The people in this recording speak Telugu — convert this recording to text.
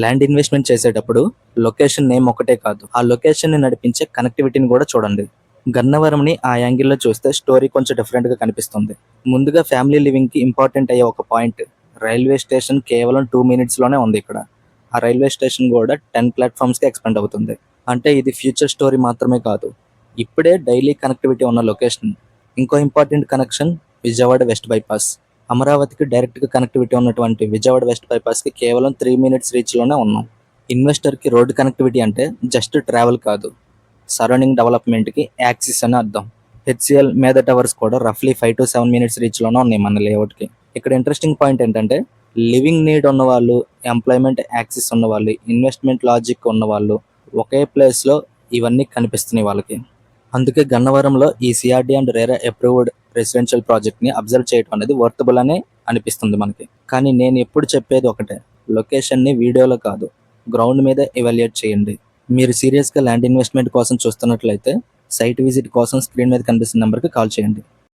ల్యాండ్ ఇన్వెస్ట్మెంట్ చేసేటప్పుడు లొకేషన్ నేమ్ ఒకటే కాదు, ఆ లొకేషన్ ని నడిపించే కనెక్టివిటీని కూడా చూడండి. గన్నవరంని ఆ యాంగిల్లో చూస్తే స్టోరీ కొంచెం డిఫరెంట్ గా కనిపిస్తుంది. ముందుగా ఫ్యామిలీ లివింగ్ కి ఇంపార్టెంట్ అయ్యే ఒక పాయింట్, రైల్వే స్టేషన్ కేవలం 2 minutes లోనే ఉంది ఇక్కడ. ఆ రైల్వే స్టేషన్ కూడా 10 platforms కి ఎక్స్పెండ్ అవుతుంది. అంటే ఇది ఫ్యూచర్ స్టోరీ మాత్రమే కాదు, ఇప్పుడే డైలీ కనెక్టివిటీ ఉన్న లొకేషన్. ఇంకో important connection Vijayawada west bypass. అమరావతికి డైరెక్ట్ గా కనెక్టివిటీ ఉన్నటువంటి విజయవాడ వెస్ట్ బైపాస్ కి కేవలం 3 minutes రీచ్ లోనే ఉన్నాం. ఇన్వెస్టర్ కి రోడ్ కనెక్టివిటీ అంటే జస్ట్ ట్రావెల్ కాదు, సరౌండింగ్ డెవలప్మెంట్ కి యాక్సిస్ అని అర్థం. హెచ్సిఎల్ మీద టవర్స్ కూడా రఫ్లీ 5 to 7 minutes రీచ్ లోనే ఉన్నాయి మన లేఅవుట్ కి. ఇక్కడ ఇంట్రెస్టింగ్ పాయింట్ ఏంటంటే, లివింగ్ నీడ్ ఉన్న వాళ్ళు, ఎంప్లాయ్మెంట్ యాక్సిస్ ఉన్న వాళ్ళు, ఇన్వెస్ట్మెంట్ లాజిక్ ఉన్న వాళ్ళు ఒకే ప్లేస్ లో ఇవన్నీ కనిపిస్తున్నాయి వాళ్ళకి. అందుకే గన్నవరంలో ఈ CRD and RERA approved residential project ని అబ్జర్వ్ చేయడం అనేది వర్తబుల్ అనే అనిపిస్తుంది మనకి. కానీ నేను ఎప్పుడు చెప్పేది ఒకటే, లొకేషన్ ని వీడియోలో కాదు, గ్రౌండ్ మీద ఎవాల్యుయేట్ చేయండి. మీరు సీరియస్గా ల్యాండ్ ఇన్వెస్ట్మెంట్ కోసం చూస్తున్నట్లయితే సైట్ విజిట్ కోసం స్క్రీన్ మీద కనిపిస్తున్న నెంబర్కి కాల్ చేయండి.